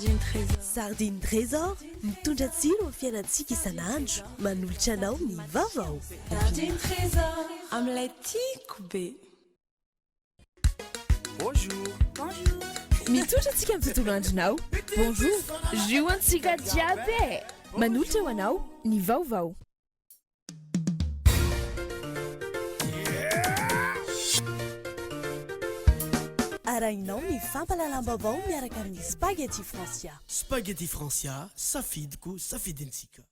Sardine Trésor mitondra tsiro amin'ny fiainantsika isan'andro, manolotra anao ny vaovao. Sardine Trésor amin'ilay tiako be. Bonjour. Bonjour. Mitondra antsika amin'ny tontolo andronao. Bonjour. Jio antsika jiaby. Manolotra ho anao ny vaovao. Arahinao ny fampalalam-baovao miaraka amin'ny Spaghetti Francia. Spaghetti Francia, safidiko, safidintsika.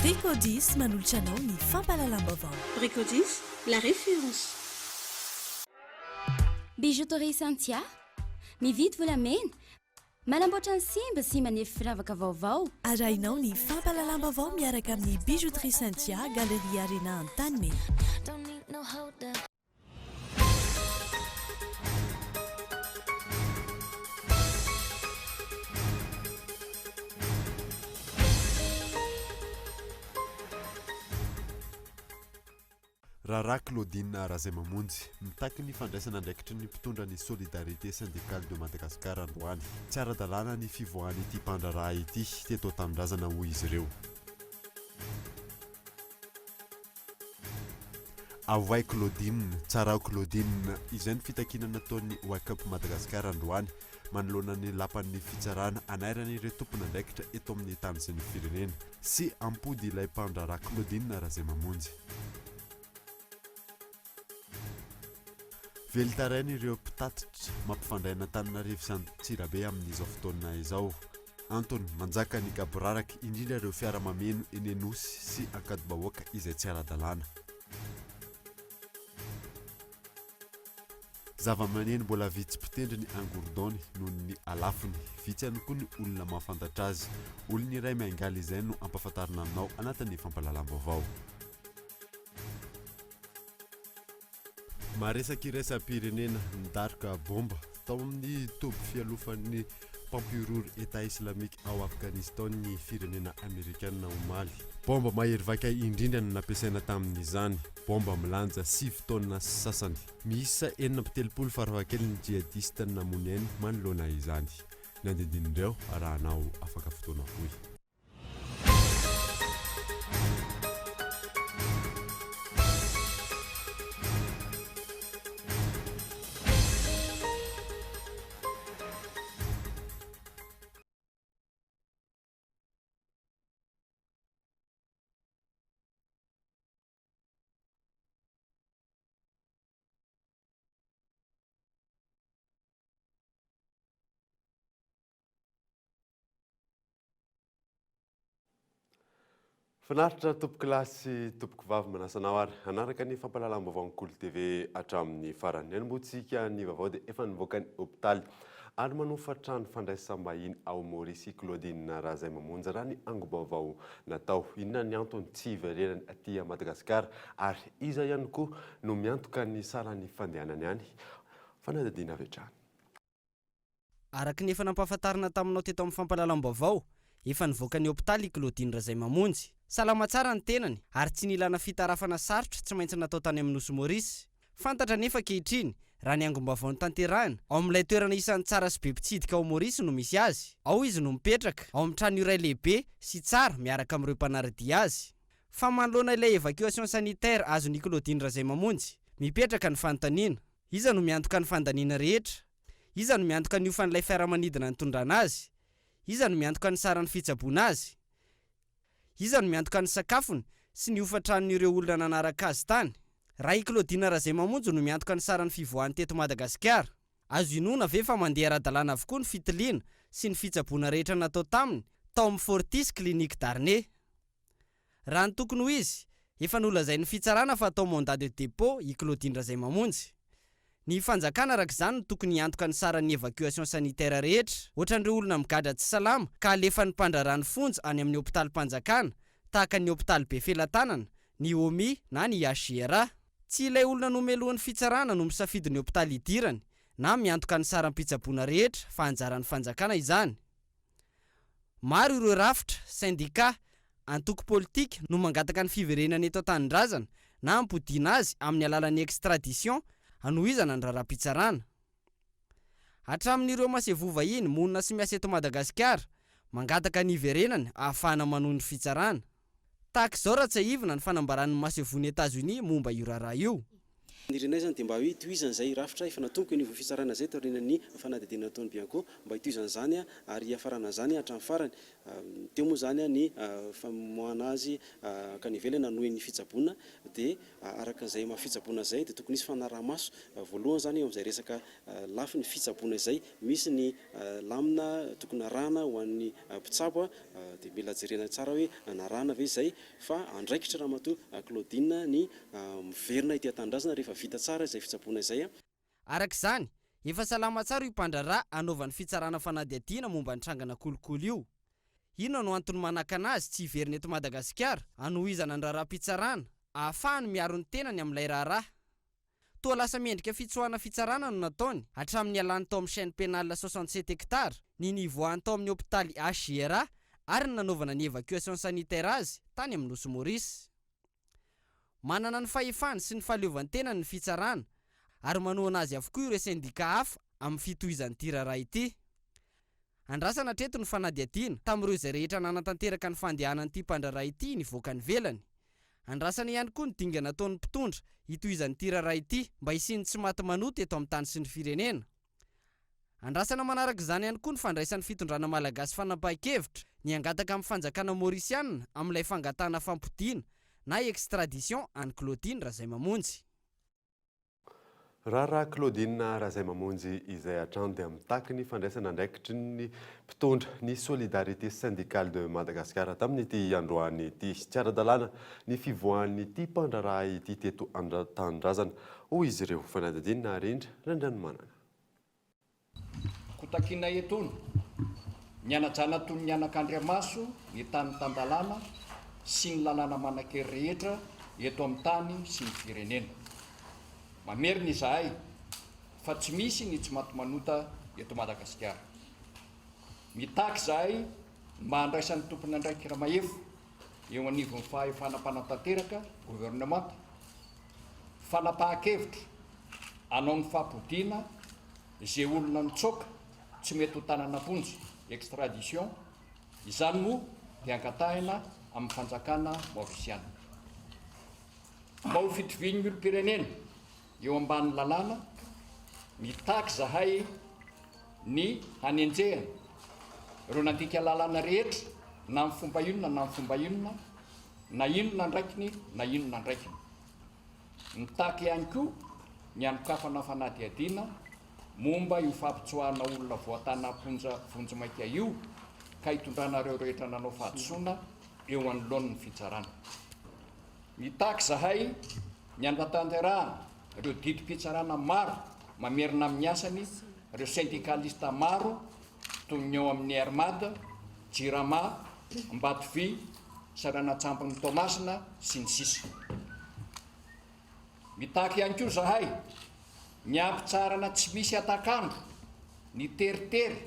Bricodis manolotra anao ny fampalalam-baovao. Bricodis, la référence. Bijouterie Santia, mividy volamena, manamboatra ny simba sy manefy firavaka vaovao. Arahinao ny fampalalam-baovao miaraka amin'ny Bijouterie Santia, Galerie Arena Antanimena. Raharaha Claudine Razay Mamonjy mitaky ny fandraisana andraikitry ny mpitondra ny Solidarité Syndicale de Madagascar androany. Tsy ara-dalàna ny fivoahany ity mpandraraha ity teto an-tanindrazana hoy izy ireo. Away Claudine, tsara Claudine, izay ny fitakinana nataon'ny Wake Up Madagascar androany manoloana ny lapan'ny fitsarana anairany ireo tompona andraikitra eto amin'ny tany sy ny firenena sy ampody ilay mpandraraha Claudine Razay Mamonjy. Velitarainy ireo mpitatitra mampifandraina Antananarivo sy Antsirabe amin'izao fotoana izao. Antony manjaka ny gaboraraka indrindra ireo fiara-mameno eny Anosy sy Ankadibahoaka izay tsy ara-dalàna. Zava-maneno mbola vitsy mpitendry ny angordony noho ny alafony, vitsy ihany koa ny olona mahafantatra azy. Olona iray miangaly izay no ampahafantarina aminao anatin'ny fampalalam-baovao. Maresaka iraisam-pirenena nidaroka bomba tao amin'ny toby fialofan'ny mpampiroro État islamique ao Afghanistan ny firenena Amerikanina omaly. Bomba mahery vakay indrindra no nampiasaina tamin'izany. Bomba milanja 7 taona sasany. Miisa 470 farafahakeliny jihadista namony ainy manoloana izany. Nandidinireo raha anao afaka fotoana fohy. Finaritra tompoko lahy sy tompoko vavy manasanao ary anaraka ny fampalalam-baovao ny Kolo TV hatramin'ny farany. Anomboantsika ny vaovao dia efa nivoaka ny hôpitaly ary manofatra ny fandraisam-bahiny ao Maurice Claudine Razay Mamonjy raha ny ango-baovao natao. Inona ny antony tsy iverenany aty Madagasikara ary iza ihany koa no miantoka ny saran'ny fandehanany any. Fanadadiana avy hatrany. Araka ny efa nampahafantarina taminao teto amin'ny fampalalam-baovao, efa nivoaka ny hôpitaly Claudine Razay Mamonjy. Salama tsara ny tenany ary tsy nilana fitarafana sarotra tsy maintsy natao tany amin'ny Nosy Maurice. Fantatra nefa kehitriny raha ny angom-baovao ny tanterahina ao amin'ilay toerana isan'ny tsara sy be mpitsidika ao Maurice no misy azy. Ao izy no mipetraka ao amin'ny trano iray lehibe sy tsara miaraka amin'ireo mpanaradia azy. Fa manoloana ilay évacuation sanitaire azon'ny Claudine Razay Mamonjy, mipetraka ny fanontaniana. Iza no miantoka ny fandaniana rehetra? Iza no miantoka ny ofan'ilay fiaramanidina nitondrana azy? Iza no miantoka ny saran'ny fitsaboana azy? Iza no miantoka ny sakafony sy ny hofatran'ireo olona nanaraka azy tany? Raha i Claudine Razay Mamonjy no miantoka ny saran'ny fivoahany teto Madagasikara. Azo inona ve fa mandeha ara-dalàna avokoa ny fitiliana sy ny fitsaboana rehetra natao taminy tao amin'ny Fortis Clinique d'Arné. Raha ny tokony ho izy, efa nolazain'ny fitsarana fa atao mandat de dépôt i Claudine Razay Mamonjy. Ny fanjakana araka izany no tokony hiantoka ny saran'ny évacuation sanitaire rehetra, ohatran'ireo olona migadra tsy salama ka alefa ny mpandrarany fonja any amin'ny hôpitaly mpanjakana, tahaka ny hôpitaly be felatanana, ny OMI na ny HGRA. Tsy ilay olona nomelohan'ny fitsarana no misafidy ny hôpitaly idirany na miantoka ny saram-pitsaboana rehetra fa anjaran'ny fanjakana izany. Maro ireo rafitra, syndicat, antoko politika no mangataka ny fiverenana eto an-tanindrazana na ampodiana azy amin'ny alalan'ny extradition hanohizana ny raharaham-pitsarana. hatramin'ireo masevova iny monina sy miasa eto Madagasikara mangataka ny iverenany ahafahana manohy ny fitsarana. Tahaka izao raha tsy aivina ny fanambaran'ny masevony Etazonia momba io raharaha io. Nirenay zany dia mba hoe toizana izay rafitra efa natomboka ny fitsarana izay taorian'ny fanadihadiana nataony Bianco mba hitoizana izany ary hafarana zany hatramin'ny farany. Teo moa zany ny famoahana azy ka nivelany hanohy ny fitsaboana dia araka izay mahafitsaboana izay dia tokony isy fanaraha-maso voalohany zany eo amin'izay resaka lafy ny fitsaboana izay misy ny lamina tokony arahana ho an'ny mpitsabo dia mila jerena tsara hoe anarahana ve izay fa andraikitra raha matoa Claudine ny miverina ity atandrazana rehefa vita tsara izay fitsaboana izay. Arak'izany efa salama tsara io mpandrarà anaovan'ny fitsarana fanadihadiana momba ny trangana kolikoly io. Inona no antony manakana azy tsy hiverina eto Madagasikara hanohizana ny raharaha-pitsarana ahafahany miaro ny tenany amin'ilay raharaha. Toa lasa miendrika fitsoahana fitsarana no nataony hatramin'ny alany tao amin'ny chaîne pénale 67 hectares ny nivoahany tao amin'ny hôpitaly HJRA ary ny nanaovana ny évacuation sanitaire azy tany amin'ny Nosy Maurice. Manana ny fahefany sy ny fahaleovantenany ny fitsarana ary manohana azy avokoa ireo sendika hafa amin'ny fitohizan'ity raharaha ity. Andrasana treto ny fanadihadiana tamin'ireo izay rehetra nanatanteraka ny fandehanan'ity mpandraraha ity nivoaka ny velany. Andrasana ihany koa ny dinga nataon'ny mpitondra hitohizan'ity raharaha ity mba hisiany tsy maty manoty eto amin'ny tany sy ny firenena. Andrasana manaraka izany ihany koa ny fandraisan'ny fitondrana malagasy fanapahan-kevitra ny angataka amin'ny fanjakana Mauritiana amin'ilay fangatana fampodiana na extradition an'i Claudine Razaimamonjy. Raharaha Claudine Razaimamonjy izay hatrany dia mitaky ny fandraisana andraikitry ny mpitondra ny solidarité syndicale de Madagascar tamin'ity androany ity. Tsy ara-dalàna ny fivoahan'ny ity mpandraraha ity teto an-tanindrazana hoy izy ireo. Fanadihadiana rindra Randrianomanana. Kotakina etony nianajana toy ny anak'Andriamaso ny tany tandalàna sy ny lalàna manan-kery rehetra eto amin'ny tany sy ny firenena. Mamerina izahay fa tsy misy ny tsy maty manota eto Madagasikara. Mitaky izahay mba handraisan'ny tompony andraikitra Ramahefo eo anivon'ny fahefana mpanantanteraka gouvernement fanapahan-kevitra hanao ny fampodiana izay olona nitsoaka tsy mety ho tanan'amponjy extradition. Izany moa dia angatahina amin'ny fanjakana Mauritiana. Mba ho fitovian'ny olom-pirenena eo ambanin'ny lalàna mitaky zahay ny hanenjehana ireo nandika lalàna rehetra na amin'ny fomba inona na amin'ny fomba inona na inona ndraikiny na inona ndraikiny. Mitaky ihany koa ny anokafana fanadihadiana momba io fampitsoahana olona voatana amponja vonjy-maika io ka hitondranareo rehetra nanao fahadisoana eo anoloan'ny fitsarana. Mitaky zahay ny anatanterahana ireo didim-pitsarana maro mamerina amin'ny asany ireo syndikalista maro toy ny eo amin'ny Armada, Jirama, Mbatovy, Saranatsampany Tomasina sy ny sisa. Mitaky ihany koa zahay ny ampitsarana tsy misy atakandro, ny teritery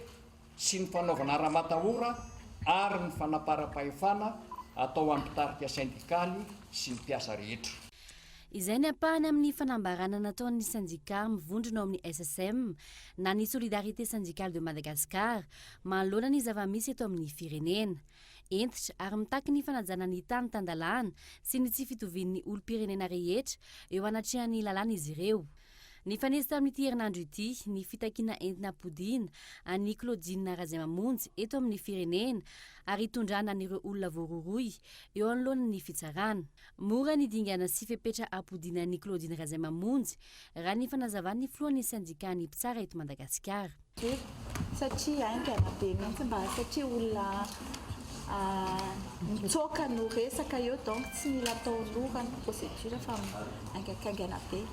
sy ny fanaovana ara-matahora ary ny fanapara-pahefana atao ampitarika syndikaly sy ny mpiasa rehetra. Izay ny ampahany amin'ny fanambarana nataon'ny syndika mivondrona ao amin'ny SSM na ny solidarité syndicale de Madagascar manoloana ny zava-misy eto amin'ny firenena. Entitra ary mitaky ny fanajana ny tany tandalàna sy ny tsy fitovian'ny olom-pirenena rehetra eo anatrehan'ny lalàna izy ireo. Ny fanesy tamin'ity herinandro ity ny fitakiana entina podiana an'i Claudine Razaimamonjy eto amin'ny firenena ary hitondrana an'ireo olona voaroroy eo anoloana ny fitsarana. Mora ny dingana sy fepetra apodiana an'i Claudine Razaimamonjy raha ny fanazavan'ny filohan'ny syndika ny mpitsara eto Madagasikara. Satria aingana be mihitsy mba satria olona mitsoaka no resaka eo donc tsy mila atao lohany procédure fa aingakaingana be.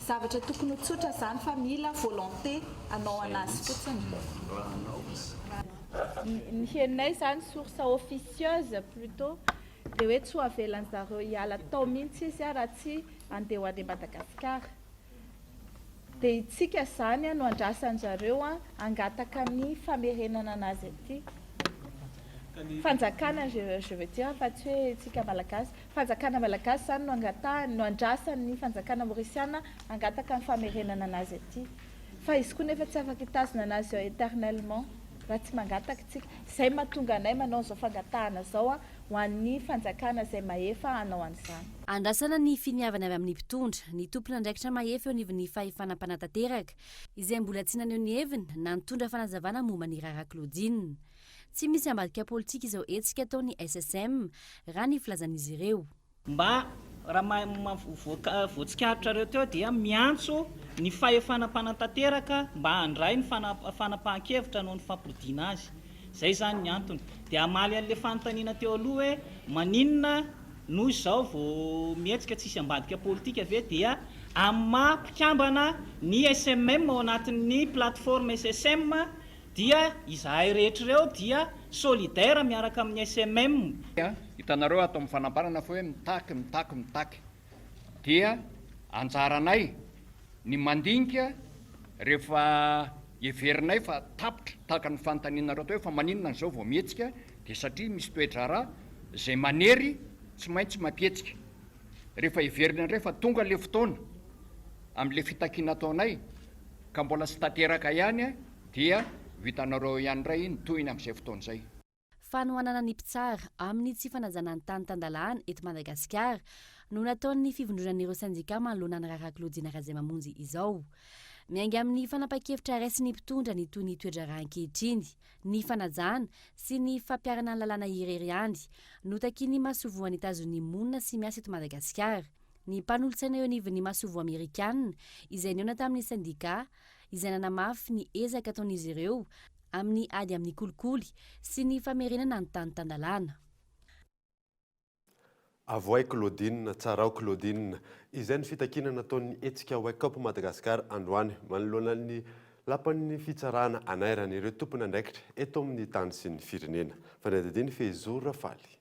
Zavatra tokony ho tsotra zany fa mila volonté anao anazy fotsiny. Ny henay zany source officieuse plutôt dia hoe tsy ho avelan'zareo hiala tao mihitsy izy raha tsy andeha ho any Madagasikara. Dia itsika zany no andrasan'zareo angataka ny famerenana anazy aty. Fanjakana je veux dire fa tsy hoe tsika malagasy, fanjakana malagasy zany no andrasan'ny fanjakana Mauritiana angataka ny famerenana anazy aty. fa izy koa nefa tsy afaka hitazona anazy eo éternellement raha tsy mangataka tsika izay mahatonga anay manao an'izao fangatahana zao a ho an'ny fanjakana izay mahefa hanao an'izany. Andrasana ny finiavana avy amin'ny mpitondra ny tompona andraikitra mahefa eo anivon'ny fahefanam-panatanteraka izay mbola tsy naneho ny heviny na nitondra fanazavana momba ny Rara Claudine. Tsy misy ambadika politika izao etsika ataony SSM raha ny filazan'izy ireo. Mba raha voatsikaritra reo teo dia miantso ny fahefanam-panatanteraka mba handray ny fanapahan-kevitra noho ny fampirodiana azy. Zay zany ny antony. Dia amaly an'ilay fanontaniana teo aloha hoe maninona noho izao vao mietsika tsisy ambadika politika ave dia amampikambana ny SMM ao anatin'ny plateforme SSM dia izahay rehetra ireo dia solidaire miaraka amin'ny SMM. Hitanareo atao amin'ny fanambarana fa hoe mitaky dia anjaranay ny mandinika rehefa everinay fa tapitra tahaka ny fanontanianareo tao hoe fa maninona n'izao vao mietsika dia satria misy toe-drara izay manery tsy maintsy mampihetsika. Rehefa everina indray fa tonga le fotoana amin'le fitakiana ataonay ka mbola sy tanteraka ihany dia vitanareo ihany ray ny tohiny amin'izay fotoana izay. Fanohanana ny mpitsara amin'ny tsy fanazana ny tany tandalàna eto Madagasikara no nataon'ny fivondronan'ireo sandika manoloana ny Rara Claudine Razaimamonjy izao. Miainga amin'ny fanapa-kevitra raisy ny mpitondra ny toy ny toe-drara ankehitriny, ny fanajana sy ny fampiarana ny lalàna irery ihany no takiany masovoan'ny Etazonia monina sy miasa eto Madagasikara. Ny mpanolotsaina eo anivon'ny masovo Amerikanina izay niona tamin'ny sandika izay nanamafy ny ezaka ataon'izy ireo amin'ny ady amin'ny kolikoly sy ny famerenana ny tany tandalàna. Avoay Claudine, tsarao Claudine, izay ny fitakina nataon'ny hetsika Wake Up Madagasikara androany manoloana ny lapan'ny fitsarana anairan'ireo tompona andraikitra eto amin'ny tany sy ny firenena. Fanadidiny Fezora Faly.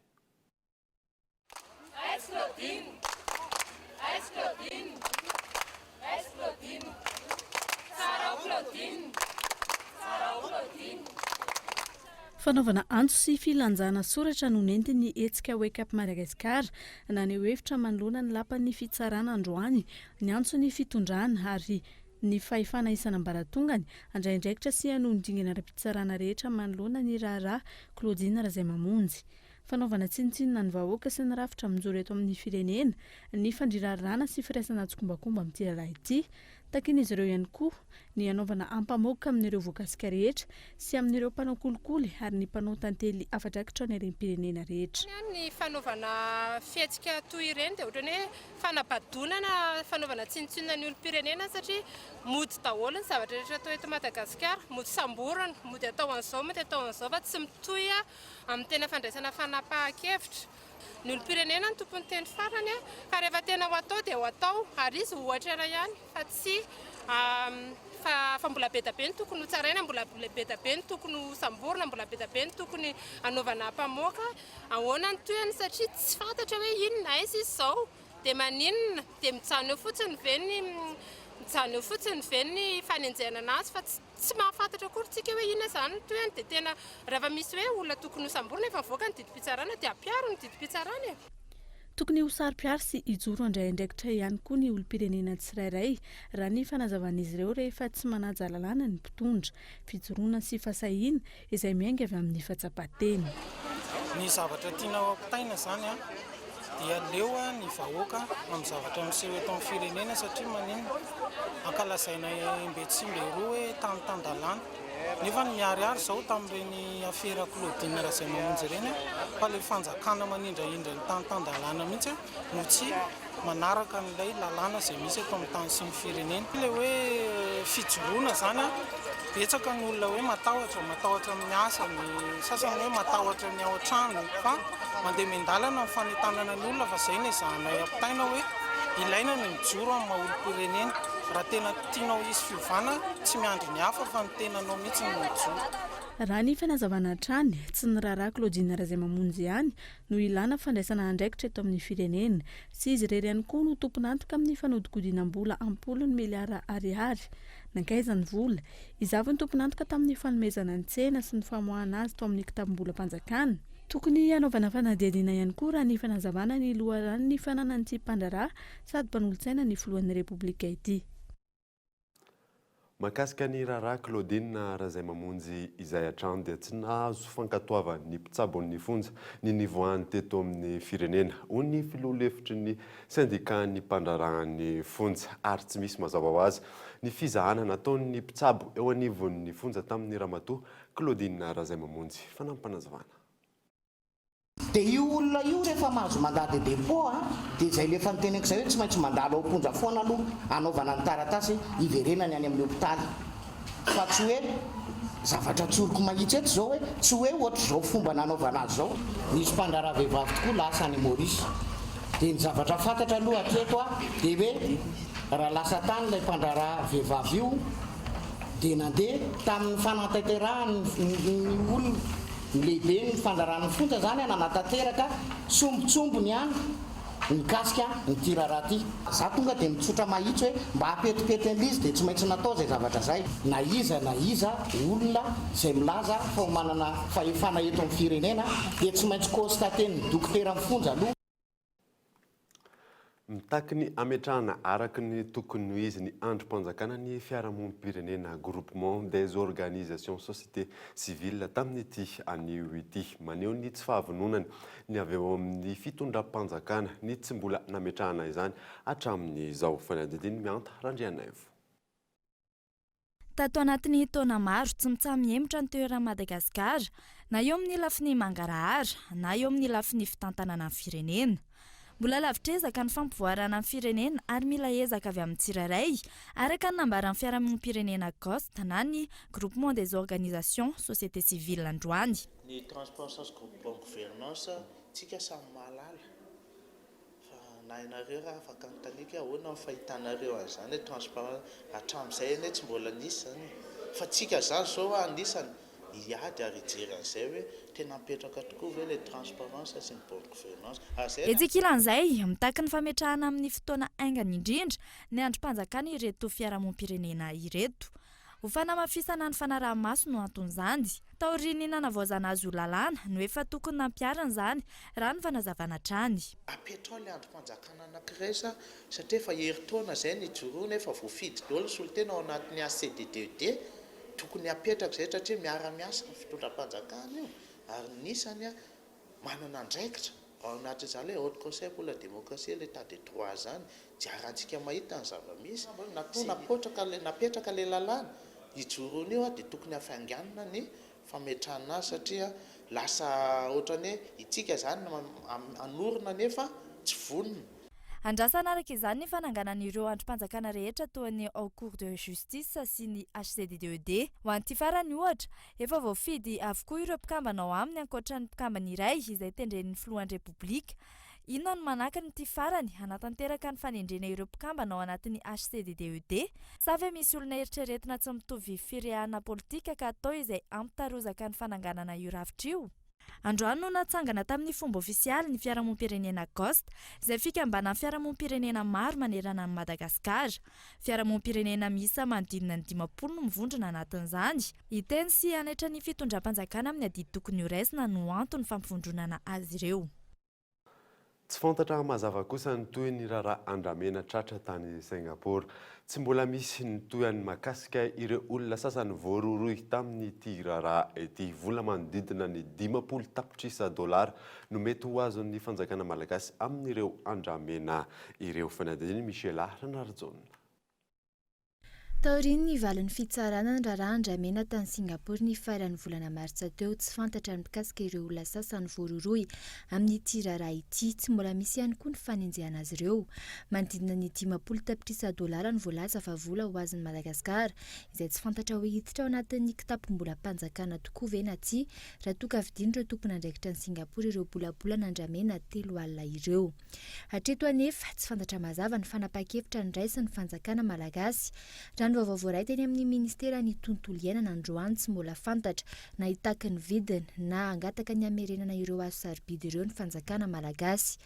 Fanaovana antso sy filanjana soratra no nentiny hetsika Wake Up Madagasikara naneho hevitra manoloana ny lapan'ny fitsarana androany, ny antso ny fitondrana ary ny fahefana isan'ambaratongany andraindraikitra sy hanondingana ra-pitsarana rehetra manoloana ny Rara Claudine Razaimamonjy. Fanaovana tsinitsinina ny vahoaka sy ny rafitra mijoro eto amin'ny firenena, ny fandrirarana sy firaisana tsokombakomba amin'ity raharaha ity, takin'izy ireo ihany koa ny anaovana ampamoaka amin'ireo voakasika rehetra sy amin'ireo mpanao kolikoly ary ny mpanao tantely afatrakitra ny rem-pirenena rehetra. Ny fanaovana fihetsika toy ireny dia ohatrany hoe fanabadonana, fanaovana tsinitsinina ny olom-pirenena satria mody daholo ny zavatra rehetra atao eto Madagasikara, mody samborana, mody atao an'izao, mody atao an'izao fa tsy mitohy amin'ny tena fandraisana fanapahan-kevitra. Ny olom-pirenena ny tompony teny farany ka rehefa tena ho atao dia ho atao ary izy ohatra ihany fa tsy fa mbola be da be ny tokony ho tsaraina, mbola be da be ny tokony ho samborina, mbola be da be ny tokony anaovana mpamoaka ahoana ny toyany satria tsy fantatra hoe inona izy izao dia maninona dia mijanona eo fotsiny ve ny fanenjehana anazy fa tsy mahafantatra akory tsika hoe inona izany ny toyany dia tena raha misy hoe olona tokony ho samborina efa mivoaka ny didim-pitsarana dia ampiaro ny didim-pitsarana. Tokony ho saro-piaro sy hijoro andraindraikitra ihany koa ny olom-pirenena tsirairay raha ny fanazavan'izy ireo rehefa tsy manaja lalàna ny mpitondra, fijoroana sy fasahiana izay miainga avy amin'ny fahatsapan-teny. Ny zavatra tiana ampitaina zany dia leo ny vahoaka amin'ny zavatra miseho eto amin'ny firenena satria maninona ankalazaina Mbetsibe roa hoe tany-tandalàna. Nefa ny miariary izao tamin'ireny afera Claudine Razaimamonjy ireny fa ilay fanjakana manindraindra ny tany-tandalàna mihitsy no tsy manaraka n'ilay lalàna izay misy eto amin'ny tany sy ny firenena. Ilay hoe fijoroana zany betsaka ny olona hoe matahotra amin'ny asa, ny sasany hoe matahotra ny ao an-trano fa mandeha mendalana ny fanentanana ny olona fa izay ny zahanay ampitaina hoe ilaina ny mijoro amin'ny maha-olom-pirenena. Raha tena tianao isy fiovana tsy miandry ny hafa fa ny tenanao mihitsy ny mijoro. Raha ny fanazavana hatrany tsy ny Rara Claudine Razaimamonjy ihany no ilana fandraisana andraikitra eto amin'ny firenena sy izy irery ihany koa no tompon'antoka amin'ny fanodikodinam-bola ampolony miliara ariary nankaizany vola izavy ny tompon'antoka tamin'ny fanomezana ny tsena sy ny famoahana azy tao amin'ny kitabom-bolam-panjakana. Tokony hanaovana fanadihadiana ihany koa raha ny fanazavana ny loharano ny fananan'ity mpandraraha sady mpanolotsaina ny filohan'ny repoblika ity. Mahakasika ny raharaha Claudine raha izay mamonjy izay hatrany dia tsy nahazo fankatoava ny mpitsabo ny fonja ny nivoahany teto amin'ny firenena ho ny filoha-hevitry ny syndicat ny mpandrarahan'ny fonja ary tsy misy mazava ho azy ny fizahana nataon'ny mpitsabo eo anivon'ny fonja tamin'ny ramatoa Claudine raha izay mamonjy fanampanazavana. Dia io olona io rehefa mahazo mandady dépôt dia izay lefa niteneko izay hoe tsy maintsy mandalo ao ponja foana aloha anaovana ny taratasy iverenany any amin'ny hopitaly fa tsy hoe zavatra tsoroko mahitsy eto zao hoe tsy hoe ohatra zao fomba nanaovana azy zao nisy mpandraraha vehivavy tokoa lasa any Maurice dia ny zavatra fantatra aloha aketo dia hoe raha lasa tany ilay mpandraraha vehivavy io dia nandeha tamin'ny fanantanterahany ny olona lehibe ny fandrarahany fonja zany nanatateraka sombotsombony any mikasika nyty raharaha ty. Za tonga dia mitsotra mahitsy hoe mba hapetipety an'izy dia tsy maintsy natao zay zavatra zay na iza olona izay milaza fa manana fahefana eto amin'ny firenena dia tsy maintsy constateny dokotera mifonja aloha. Mitaky ny ametrahana araky ny tokony ho izy ny androm-panjakana ny fiarahamonim-pirenena groupement des organisations société civile tamin'ity anio ity maneho ny tsy fahavononany ny avy eo amin'ny fitondram-panjakana ny tsy mbola nametrahana izany hatramin'izao fanadidiny mianta Randrianaivo. Tato anatin'ny taona maro tsy mitsahamihemotra ny toeran'i Madagasikara na eo amin'ny lafiny mangarahara na eo amin'ny lafiny fitantanana ny firenena. Mbola lavitra ezaka ny fampivoarana ny firenena ary mila ezaka avy amin'ny tsirairay araka ny nambaran'ny fiarahamonim-pirenena COST na ny groupement des organisations société civile androany. Ny transparence groupement gouvernance tsika samy mahalala fa na ianareo raha afaka nitanika ahoana ny fahitanareo an'izany transparence hatramin'izay ane tsy mbola nisy zany fa tsika zany zao anisany iady ary ijeran'izay hoe tena mipetraka tokoa ve le transparence sy ny bonne gouvernance. Etsikilan'izay mitaky ny fametrahana amin'ny fotoana aingana indrindra ny androm-panjakana ireto fiarahamonim-pirenena ireto. Ho fanamafisana ny fanaraha-maso no anton'izany. Taoriany nanavaozana azy ho lalàna no efa tokony nampiarana izany raha ny fanazavana trany. Apetrao le androm-panjakana anankiray satria efa herintaona izay ny joroana efa voafidy daholo ny solitena ao anatin'ny ACDDD tokony apetraka izay satria miara-miasa ny fitondram-panjakana io ary nisany manana andraikitra ao anatin'izany hoe haute conseil pour la démocratie l'état de droit zany diarantsika mahita ny zava-misy napetraka le lalàna ijoroana io dia tokony hafainganina ny fametrahana azy satria lasa ohatrany hoe itsika zany anorina nefa tsy vonona. Andrasana araka izany ny fananganan'ireo androm-panjakana rehetra toa ny au cours de justice sy ny HCDDED. Ho an'ity farany ohatra, efa voafidy avokoa ireo mpikambana ao aminy ankoatran'ny mpikambana iray izay tendren'ny filohan'ny repoblika. Inona no manakany ity farany hanatanteraka ny fanendrena ireo mpikambana ao anatin'ny HCDDED sa ve misy olona eritreretina tsy mitovy firehana politika ka atao izay ampitarozaka ny fananganana io ravitra io? Androany no natsangana tamin'ny fomba ofisialy ny fiarahamonim-pirenena COST izay fikambana ny fiarahamonim-pirenena maro manerana ny Madagasikara. Fiarahamonim-pirenena miisa manodidina ny 50 no mivondrona anatin'izany. Hiteny sy hanaitra ny fitondram-panjakana amin'ny adidy tokony ho raisina no antony fampivondronana azy ireo. Tsy fantatra mazava kosa ny toy ny raharaha andramena tratra tany Singapour. Tsy mbola misy ny toyany mahakasika ireo olona sasany voaroroy tamin'ity raharaha ity. Vola manodidina ny 50 tapitrisa dolara no mety ho azon'ny fanjakana malagasy amin'ireo andramena ireo. Fanadininy Michela Ranarjona. Taoriany ny valin'ny fitsarana ny raharaha andramena tany Singapour ny faran'ny volana martsa teo tsy fantatra ny mikasika ireo olona sasany voaroroy amin'ity raharaha ity. Tsy mbola misy ihany koa ny fanenjehana azy ireo. Manodidina ny 50 tapitrisa dolara ny voalaza fa vola ho azon'ny Madagasikara izay tsy fantatra hoe hiditra ao anatin'ny kitapo-mbola mpanjakana tokoa ve na tsia raha toka vidin'ireo tompona andraikitra ny Singapour ireo bolabolana andramena 3 alina ireo. Hatreto anefa tsy fantatra mazava ny fanapa-kevitra ny raisin'ny fanjakana malagasy. Ny vaovao voaray teny amin'ny ministera ny tontolo iainana androany tsy mbola fantatra na hitaky ny vidiny na angataka ny amerenana ireo azo sarobidy ireo ny fanjakana malagasy.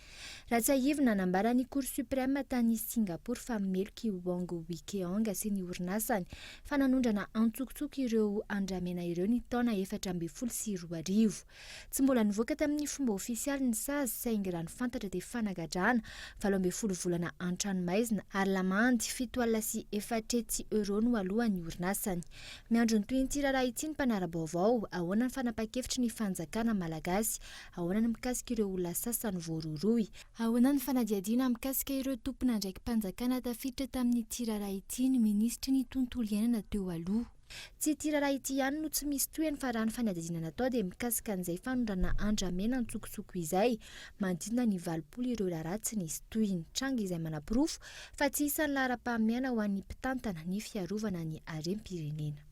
Raha tsy ahivina nambara ny Cour suprême tany Singapour fa Melky Wong Wikeong sy ny orinasany fa nanondrana antsokotsoko ireo andramena ireo ny taona 2012. Tsy mbola nivoaka tamin'ny fomba ofisialy ny sazy saingy raha ny fantatra dia fanagadrana 17 volana antranomaizina ary lamandy 7 alina sy 4 euro no alohan'ny orinasany. Miandro ny toentiraraha ity ny mpanara-baovao ahoana ny fanapa-kevitry ny fanjakana malagasy, ahoana ny mikasika ireo olona sasany voaroroy, ahoana ny fanadiadiana mikasika ireo tompona ndraiky mpanjakana tafiditra tamin'ny tiraraha ity ny ministry ny tontolo iainana teo aloha. Tsy tiraraha ity ihany no tsy misy toeny fa raha ny fanadihadiana natao dia mikasika an'izay fanondrana andramena ny tsokitsoko izay manodidina ny 20 ireo ratsy nisy tohiny tranga izay manapirofo fa tsy isan'ny lahara-pahamehana ho an'ny mpitantana ny fiarovana ny harem-pirenena.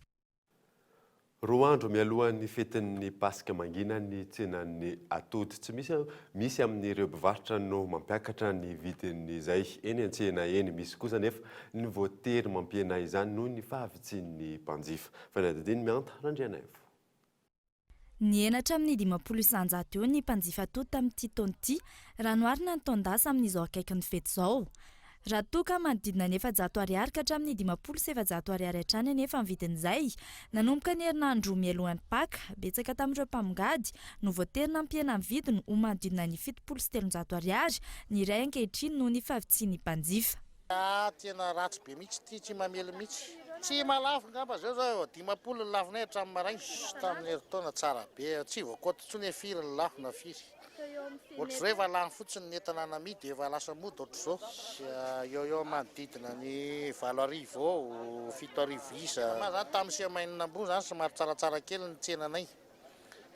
Roa andro mialohan'ny fetin'ny Pasika mangina ny tsenan'ny atody tsy misy amin'ireo mpivarotra no mampiakatra ny vidin'izay eny an-tsena eny, misy kosa nefa ny voatery mampiena izany noho ny fahavitsian'ny mpanjifa. Fanadidiny mianta Randrianaivo. Ny enatra amin'ny 500 eo ny mpanjifa atody tamin'ity taona ity raha noarina ny taon-dasa amin'izao akaiky ny fety izao. Raha toka manodidina ny 700 ariary ka hatramin'ny 500-700 ariary hatrany anefa ny vidin'izay, nanomboka ny herinandro mialohan'ny Paka, betsaka tamin'ireo mpamongady no voatery nampiena ny vidiny ho manodidina ny 700-800 ariary ny iray ankehitriny noho ny fahavitsian'ny mpanjifa. Tena ratsy be mihitsy ity, tsy mamely mihitsy. Tsy malafo ngamba zao 500 lafonay hatramin'ny maraina tamin'ny herintaona tsara be, tsy voakoty tsony firy ny lafo na firy. Ohatr'izao efa lany fotsiny ny entana namidy efa lasa mody ohatr'izao. Eo manodidina ny 7,000 ao, 7,000 isa. Zany tamin'ny semaine ambony zany somary tsaratsara kely ny tsenanay.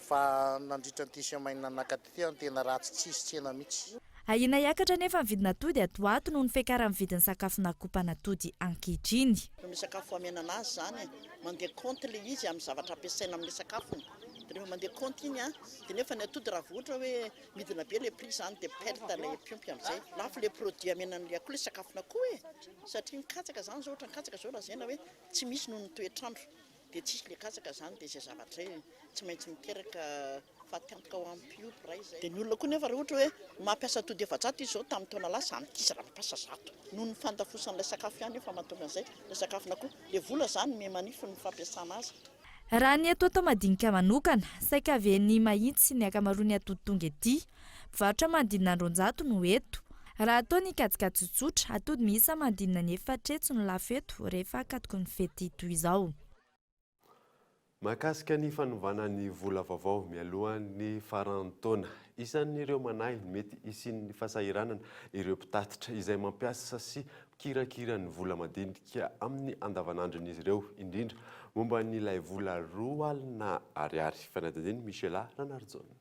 Fa nandritra ny semaine nakaty tena ratsy tsisy tsena mihitsy. Ahina iakatra nefa ny vidina atody atoato noho ny fiakaran'ny vidin'ny sakafo nakopana atody ankehitriny. Ny sakafo amenana azy zany mandeha compte le izy amin'ny zavatra ampiasaina amin'ny sakafony. Rehefa mandeha compte iny dia nefa ny atody raha voatra hoe midina be le prix zany dia perte le piompi amin'izay. Lafo le produit amenan'le akoho le sakafona koa satria mikatsaka zany zao ohatra mikatsaka zao lazena hoe tsy misy noho ny toetrandro dia tsisy le katsaka zany dia izay zavatra hoe tsy maintsy miteraka fahatantoka ho amin'ny piompy raha izay. Dia ny olona koa nefa raha ohatra hoe mampiasa atody efa-jato izy zao tamin'ny taona lasa zany kizy raha mampiasa 100 noho ny fandafosan'ilay sakafo ihany efa mahatonga an'izay le sakafona koa le vola zany memanify ny fampiasana azy. Raha ny atao madinika manokana saika aven'ny mahitsy sy ny akamaroany atody tonga ety mpivarotra manodidina 900 no eto. Raha atao ny katsikatso tsotra atody miisa manodidina ny 400 no lafo eto rehefa akatoko ny fety toy izao. Mahakasika ny fanovana ny vola vaovao mialohan'ny faran'ny taona, isan'ireo manahy mety isian'ny fahasahiranana ireo mpitatitra izay mampiasa sy kirakira ny vola madinika amin'ny andavanandron'izy ireo, indrindra momba n'ilay vola 2,000 ariary. Fanadidiny Michela Ranardzona.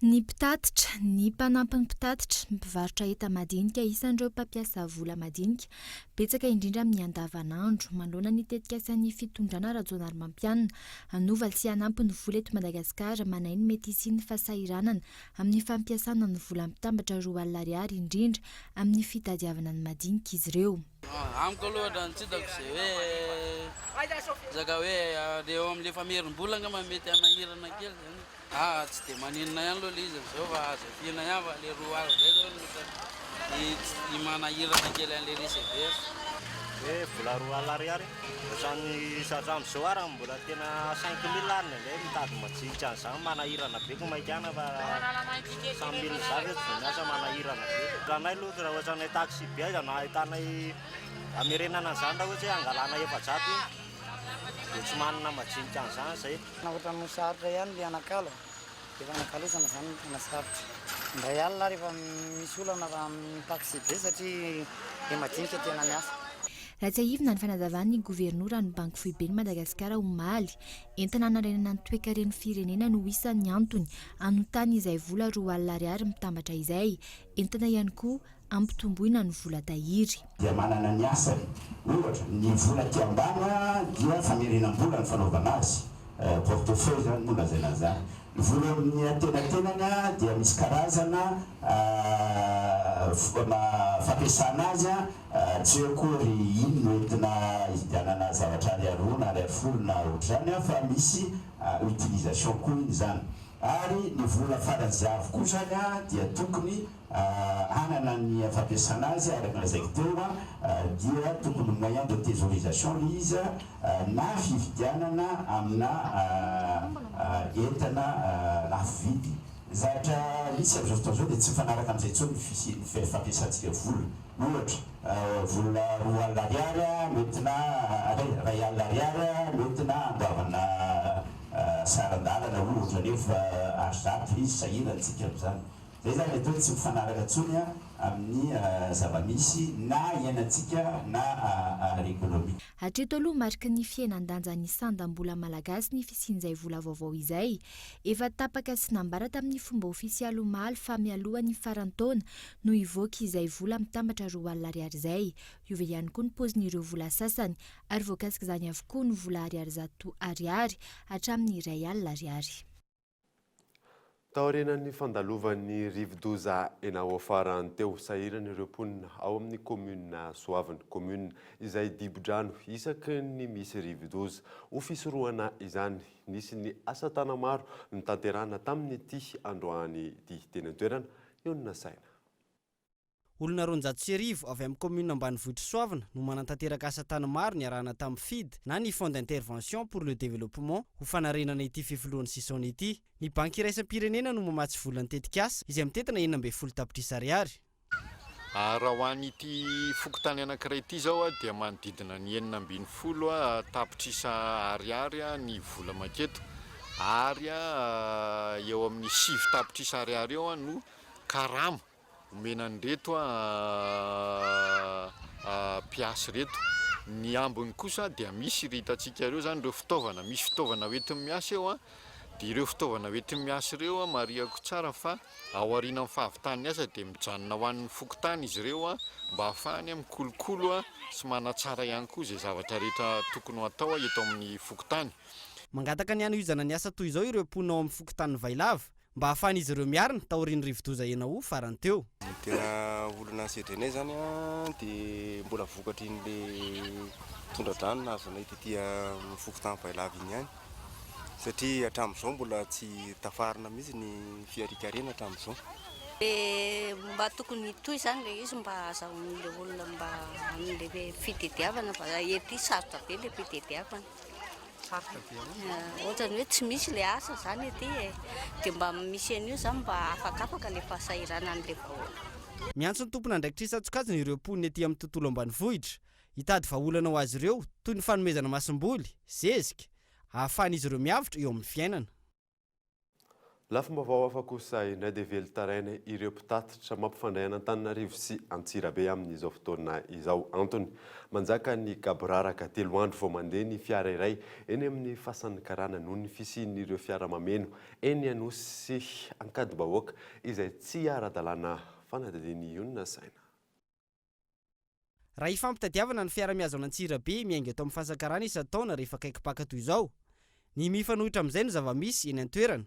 Ny mpitatitra, ny mpanampy ny mpitatitra, ny mpivarotra enta madinika isan'ireo mpampiasa vola madinika, betsaka indrindra amin'ny andavanandro, manoloana ny tetikasan'ny fitondrana Rajoanary Mampianina, hanova sy hanampy ny vola eto Madagasikara, manainy mety isian'ny fahasahiranana amin'ny fampiasana ny vola mitambatra 2,000 ariary indrindra amin'ny fitadiavana ny madinika izy ireo. Amiko aloha ny tsitako izay hoe zaka hoe eo amin'le famerim-bola ngamba mety hanahirana kely zany. Tsy dia maninona ihany aloha le izy amin'izao fa azafina ihany fa le 2,000 zay zao tsy manahirana kely an'le receveur. Hoe vola 2,000 ariary ohatrany satrambo zao ary mbola tena 5,000 ary indray mitady majinika an'izany manahirana be ko maikana fa 100,000 zany eto vao miasa manahirana be. Raha nay aloha raha ohatranay taxi be aza no ahitanay amerenana an'izany raha ohatra hoe angalana 700 dia tsy manana majinika an'izany zay. Na ohatran'ny sarotra ihany le anakalo, efa anakalosana zany tena sarotra. Indray alina rehefa misy olana raha amin'ny taxi be satria le majinika tena miasa. Raha tsy ahivina ny fanazavany governorany ny Banky Foibeny Madagasikara omaly, entina hanarenana ny toe-karen'ny firenena no isan'ny antony anontany izay vola 2,000 ariary mitambatra izay, entina ihany koa ampitomboina ny vola tahiry. Dia manana ny asany, ohatra ny vola aty ambany dia famerenam-bola ny fanaovana azy, portefeuille zany moa lazaina zany. Ny vola amin'ny antenatenany dia misy karazana fampiasana azy, tsy hoe akory iny no entina hividianana zavatra ariary na ariary folo na ohatr'izany fa misy utilisation koa iny zany. Ary ny vola faran'izay avy koa zany dia tokony hanana ny fampiasana azy araka lazaiko teo dia tokony moyen de thésaurisation izy na fividianana amina entana lafo vidy Zatra misy amin'izao fotoana izao dia tsy mifanaraka amin'izay intsony ny fampiasantsika vola. Ohatra vola 2 alina ariary mety na 2 alina ariary mety na andoavana sarandalana ohatra nefa arizatra izy sahirantsika amin'izany. Zay zany atao tsy mifanaraka intsony amin'ny zava-misy na iainantsika na ekônomia. Hatreto aloha mariky ny fiainan-danja ny sandam-bola malagasy ny fisian'izay vola vaovao izay efa tapaka sy nambara tamin'ny fomba ofisialy omaly fa mialohan'ny farantaona no ivoaka izay vola mitambatra 2 alina ariary izay. Iova ihany koa ny paozin'ireo vola sasany ary voakasika izany avokoa ny vola ariary zato ariary hatramin'ny 1 alina ariary. Taorenan'ny fandalovan'ny rivo-doza enao afarany teo sahiran'ireo mponina ao amin'ny komuna Soavina, komuna izay dibo-drano isaky ny misy rivo-doza ho fisorohana izany. Nisy ny asa tana maro ny tanterana tamin'ny ity androany ity teny an-toerana eo ny nasaina. Olona 200 avy amin'ny commune ambanivohitra Soavina no manantanteraka asa tany maro niarahana tamin'ny FID na ny Fonds d'intervention pour le développement ho fanarenana ity fifolohan'ny saison ity. Ny banky iraisam-pirenena no mamatsy vola nitetika asa izay mitetina 40 tapitrisa ariary. Raha ho an'ity fokotany anankiray ity zao dia manodidina ny 40 tapitrisa ariary ny vola maketo ary eo amin'ny 7 tapitrisa ariary eo no karama omenan'ireto piasy reto. Ny ambiny kosa dia misy ritatsika ireo zany ireo fitaovana, misy fitaovana hoentin'ny miasa eo dia ireo fitaovana hoentin'ny miasa ireo mariako tsara fa ao aorian'ny fahavitany asa dia mijanona ho an'ny fokotany izy ireo mba ahafahany mikolokolo sy manatsara ihany koa izay zavatra rehetra tokony atao eto amin'ny fokotany. Mangataka ny hanohizana ny asa toy izao ireo mponina ao amin'ny fokotany Vailava mba ahafahan'izy ireo miarina taorian'ny rivo-doza enao farany teo. Tena olona sedrenay zany dia mbola vokatr'in'le tondra-drano na azonay ity fokotany Vailava iny ihany satria hatramin'izao mbola tsy tafarina mihitsy ny fiarikarena hatramin'izao. Mba tokony toy zany le izy mba azahoan'le olona mba amin'le fitediavana mba ety sarotra be le fitediavana. Ohatrany hoe tsy misy le asa zany ety dia mba misy an'io zany mba afakafaka le fasahirana an'le vahoaka. Miantso ny tompona andraikitra tsokajina ireo mponina ety amin'ny tontolo ambanivohitra hitady vahaolana ho azy ireo toy ny fanomezana masom-boly, zezika ahafahan'izy ireo miavitra eo amin'ny fiainana. Lafim-baovao hafa kosa inay dia velo taraina ireo mpitatitra mampifandray an'Antananarivo sy Antsirabe amin'izao fotoana izao. Antony manjaka ny kaboraraka 3 andro vao mandeha ny fiara iray eny amin'ny fasan'ny karana noho ny fisian'ireo fiara mameno eny Anosy sy Ankadibahoaka izay tsy ara-dalàna fanadin'ny ionina saina. Raha ifampitadiavana ny fiara-mihazo an'Antsirabe miainga eto amin'ny fasan-karana isan-taona rehefa akaikipaka toy izao. Ny mifanohitra amin'izay no zava-misy eny an-toerana.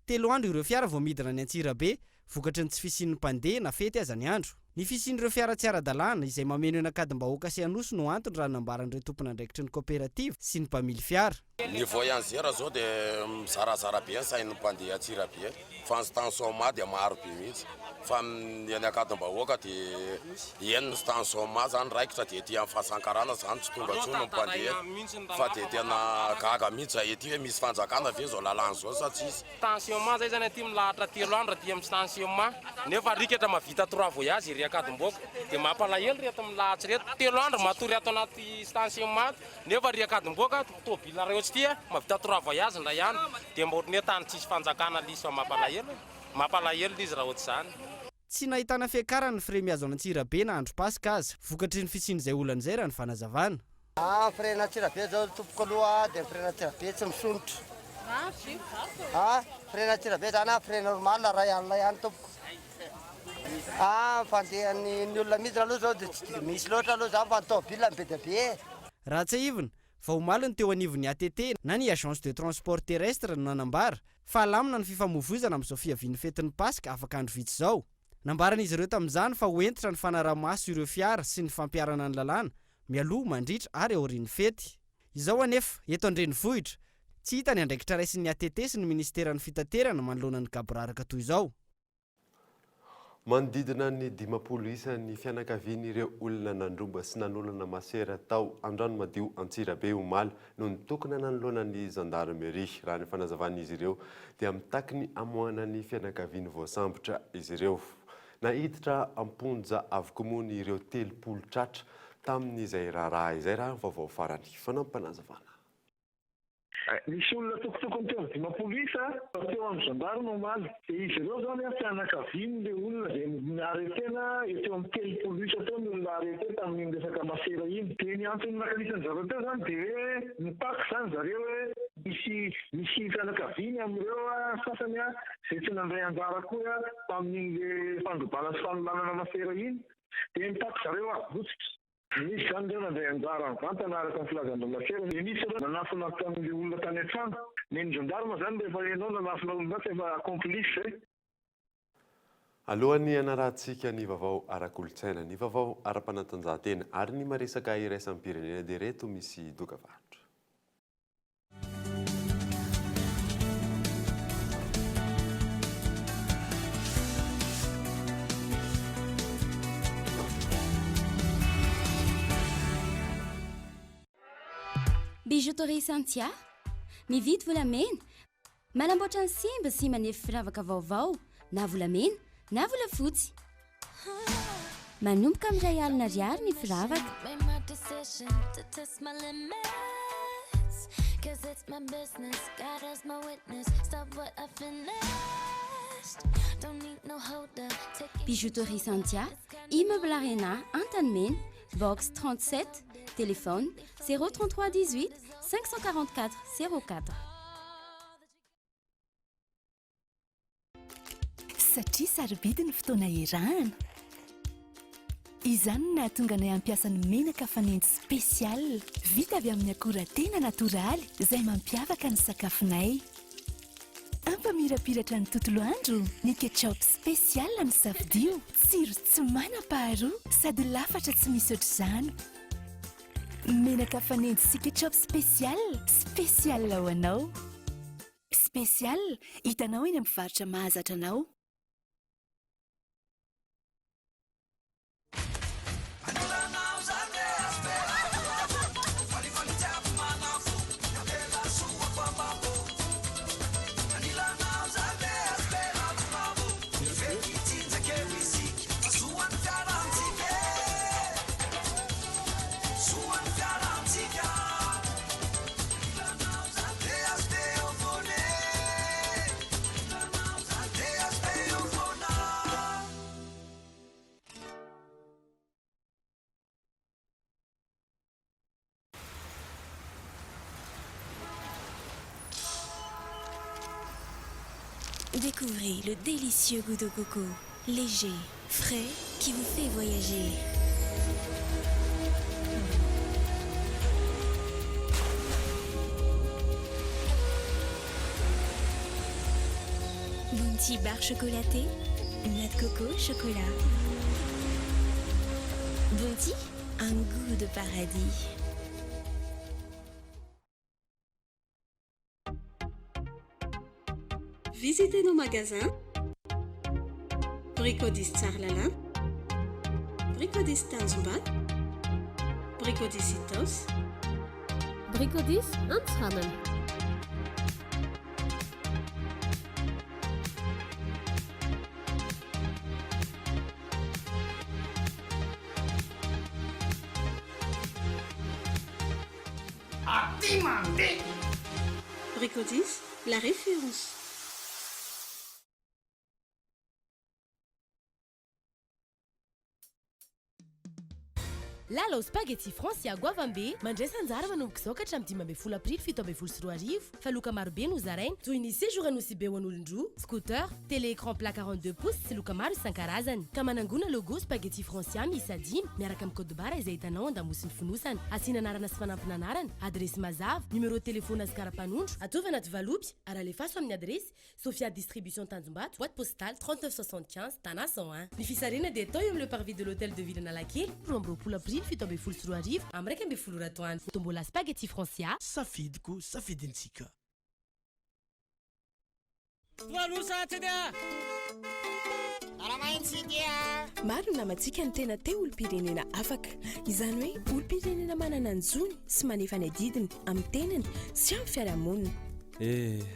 3 andro ireo fiara vao midina ny Antsirabe vokatry ny tsy fisian'ny mpandeha na fety aza ny andro. Ny fisian'ireo fiara tsy ara-dalàna izay mameno eny Ankadibahoaka sy Anosy no antony raha nambaran'ireo tompona andraikitry ny kooperativa sy ny mpamily fiara. Ny voyageur zao dia mizarazara be ny sain'ny mpandeha Antsirabe fa ny stansoma dia maro be mihitsy. Fa eny Ankadibahoaka dia enina stansoma zany raikitra dia ety amin'ny fasan-karana zany tsy tonga tsony mpandeha fa dia tena gaga mihitsy ety hoe misy fanjakana ve zao lalàna zao sa tsisy. Stansoma zay zany aty milahatra 3 andro aty amin'ny stansoma nefa rikatra mavita 3 voyage iry Ankadibahoaka dia mampalahelo reto milahatry reto 3 andro matory ato anaty stansoma nefa ry Ankadibahoaka tôbila reotsy ity mavita 3 voyage ndray ihany dia mba ohatry ny tany tsisy fanjakana lisy fa mampalahelo izy raha ohatry izany. Tsy nahitana fiakarana ny fire-mihazo an'Antsirabe na andro pasika aza vokatry ny fisian'izay olana izay raha ny fanazavana. Firena Antsirabe zao tompoko aloha dia firena Antsirabe tsy misonitra. Firena Antsirabe zany firena normal raha ihany tompoko. Fandehan'ny olona midina aloha zao dia tsy misy loatra aloha zany fa ny tômôbila be dia be. Raha tsy aivina fa omaly ny teo anivon'ny ATT na ny agence de transport terrestre no nanambara fa lamina ny fifamoivoizana amin'izao fiavian'ny fetin'ny pasika afaka andro vitsy izao. Nambaran'izy ireo tamin'izany fa hoentitra ny fanaraha-maso ireo fiara sy ny fampiarana ny lalàna mialoha mandritra ary aorian'ny fety. Izao anefa eto an-drenivohitra tsy hita ny andraikitra raisin'ny ATT sy ny ministeran'ny fitaterana manoloana ny kaboraraka toy izao. Manodidina ny 10 isan'ny fianakavian'ireo olona nandromba sy nanolana masera tao Andrano Madio Antsirabe omaly no nitokana nanoloana ny gendarmerie. Raha ny fanazavan'izy ireo dia mitaky ny amoahana ny fianakaviany voasambotra izy ireo. Nahiditra amponja avoka moa ny ireo 30 tratra tamin'izay raharaha izay raha ny vaovao farany fanampanazavana. Misy olona tokotokony teo amin'ny 10 isa teo amin'ny gendarme omaly. Dia izy ireo zany fianakaviany le olona izay arretena teo amin'ny 30 isa teo ny olona arrete tamin'ny resaka masera iny. Dia ny antony nakalisan'ny zareo teo zany dia hoe mitaky zany zareo hoe misy fianakaviany amin'ireo sasany izay tsy nandray anjara koa tamin'ile fandobana sy fanolanana masera iny. Dia mitaky zareo votsika. Misy zany ireo nandray anjara mivantana araka ny filazana masera. Dia misy ireo nanafina tamin'ile olona tany an-trano. Ny gendarme zany rehefa ianao nanafina olona efa complice zay. Alohan'ny anarantsika ny vaovao ara-kolontsaina, ny vaovao ara-panatanjahantena ary ny maresaka iraisan'ny pirenena dia reto misy dokavarotra. Bijouterie Santia, mividy volamena, manamboatra ny simba sy manefy firavaka vaovao, na volamena, na volafotsy. Manomboka amin'ny 1 alina ariary ny firavaka. Bijouterie Santia, immeuble Arena, Antanmena, box 37, téléphone 033 18 544 04. Satria sarobidy ny fotoana iarahana. Izany nahatonga ny hampiasa ny menaka fanendy spesial vita avy amin'ny akora tena natoraly izay mampiavaka ny sakafonay. Ampamirapiratra ny tontolo andro, ny ketchup spesial amin'ny safidio, tsiro tsy manam-paharoa sady lafatra tsy misy ohatr'izany. Menaka fanendy sy ketchup spesial ho anao. Spesial hitanao eny amin'ny mpivarotra mahazatra anao. Découvrez le délicieux goût de coco, léger, frais, qui vous fait voyager. Bounty barre chocolatée, noix de coco, chocolat. Bounty, un goût de paradis. Visitez nos magasins Bricodis Tsarlalin, Bricodis Tanzumbat, Bricodis Itos, Bricodis Amtshammen. Bricodis, la référence. Lalo spaghetti Francia Guavambe mandresa anjara manomboka izao ka hatramin'ny 10 aprily 7 fa loka marobe no zarainy toy ny séjour anosy be ho an'olon-droa, scooter, télé-écran plat 42 pouces sy loka maro isan-karazany. Ka manangona logo spaghetti Francia miisa 5 miaraka amin'ny code barre izay hitanao an-damosiny fonosana. Asiana anarana sy fanampina anarana, adresy mazava, numéro de téléphone azy karapanondro, atova anaty valopy, aralefaso amin'ny adresy Sofia Distribution Tanjombato, boîte postale 3975 Tana 101. Ny fisarena dia atao eo amin'ny le parvis de l'hôtel de ville Analakely, 10 april 7 arivo amraiky 12 ratoany. Tombola spaghetti Francia. Safidiko, safidintsika. maro namantsika ny tena te olo-pirenena afaka izany hoe olo-pirenena manana ny zony sy manefa ny adidiny amin'ny tenany sy amin'ny fiarahamonina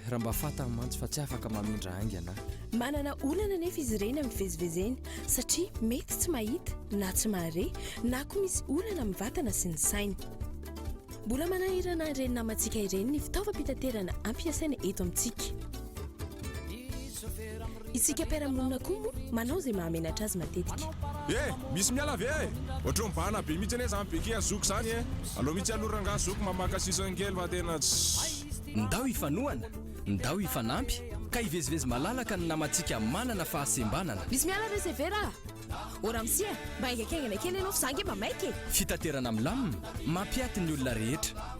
raha mba fata mantsy fa tsy afaka mamindra haingana manana olana nefa izy ireny amin'ny fivezivezeny satria mety tsy mahita na tsy mahare na koa misy olana amin'ny vatana sy ny sainy mbola manahirana ireny namantsika ireny ny fitaovam-pitaterana ampiasaina eto amintsika isika piarahamonina koa moa manao izay mahamenatra azy matetika misy miala ave ohatry mibahana be mihitsy ane zany beke azoko zany aloha mihitsy aloranga zoko mamaka sisangely fa tena ndao ifanoana ndao ifanampy ka hivezivezy malalaka ny namantsika manana fahasembanana misy miala resevera ora amisia mba haingakengana kely ianao fa zange mamaiky fitaterana milamina mampiaty ny olona rehetra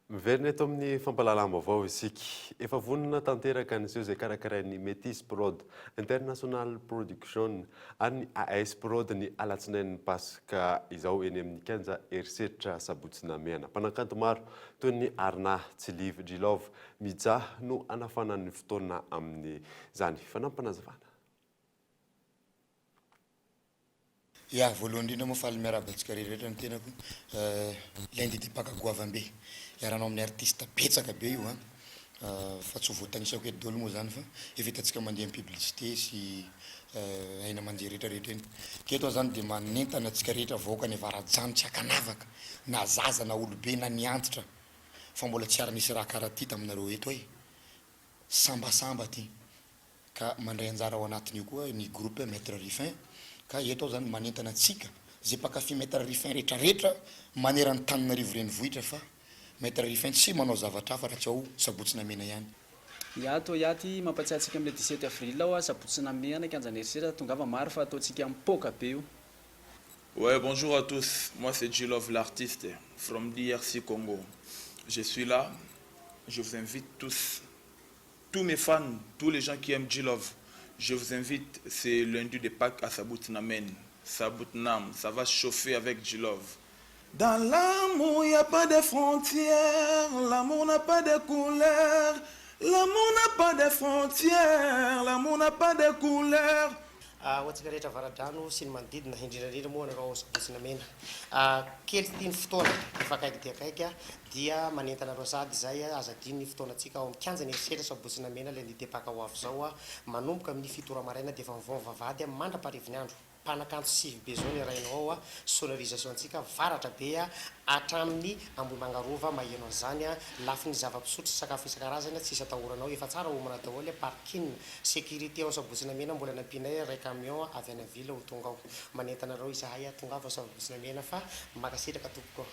miverina eto amin'ny fampalalam-baovao isika efa vonona tanteraka an'iseho izay karakarain'ny Métis Prod International Production ary ny AS Prod ny alatsinain'ny Pasika izao eny amin'ny Kanja Erisetra Sabotsina Mena mpanakanto maro toy ny Arna Tsiliv Djilov mijaha no anafanan'ny fotoana amin'ny zany fanampanazavana ya voalohany indrindra moa faly miaraba antsika rehetrarehetra ny tenako Lindy Pakagoavambe iarana amin'ny artiste betsaka be io fa tsy voatanisako eto daholo moa zany fa efa hitantsika mandeha amin'ny publicité sy aina mandeha rehetrarehetra eny keto zany dia manentana antsika rehetra vahoaka ny varajano tsy hakanavaka na zaza na olobe na niantitra fa mbola tsy ary nisy raha karaha ty taminareo eto hoe sambasamba ty ka mandray anjara ao anatin'io koa ny groupe Maître Rifin ka eto ao zany manentana antsika zay mpakafy Maître Rifin rehetrarehetra manerany Tananarivo renivohitra fa Maître Rifin tsy manao zavatra hafa raha tsy ao Sabotsina Mena ihany. Yato yaty mampatsiahy antsika amin'ny 17 avril ao Sabotsina Mena Kanja Erisetra tongava maro fa ataontsika mipoka be io. Ouais, bonjour à tous. Moi c'est Djilov l'artiste from DRC Congo. Je suis là. Je vous invite tous mes fans, tous les gens qui aiment Djilov. Je vous invite, c'est lundi de Pâques à Sabotsina Mena. Sabotsnam, ça va chauffer avec Djilov. Dans l'amour, il n'y a pas de frontières, l'amour n'a pas de couleurs, l'amour n'a pas de frontières, l'amour n'a pas de couleurs. Hoantsika rehetra varadrano sy ny manodidina indrindrandrindra moa nareo Sabotsina Mena kely tiany fotoana efa akaiky dia akaiky dia manentanareo sady zay azadiny ny fotoanantsika ao amin'ny Kanja Erisetra Sabotsina Mena le nidepaka ho avy zao manomboka amin'ny fitoro maraina dia efa mivova vady mandra-parivony andro mpanakanto sivy be zao ny arainao ao sonorisation antsika varatra be hatramin'ny Ambohimanga Rova maheno an'izany lafiny zava-pisotro sy sakafo isan-karazany tsisy atahoranao efa tsara homana daholo parking sécurité ao Sabotsina Mena mbola nampinay ray camion avy any ville ho tonga ao manentanareo isahay tongava Sabotsina Mena fa makasitraka tompoko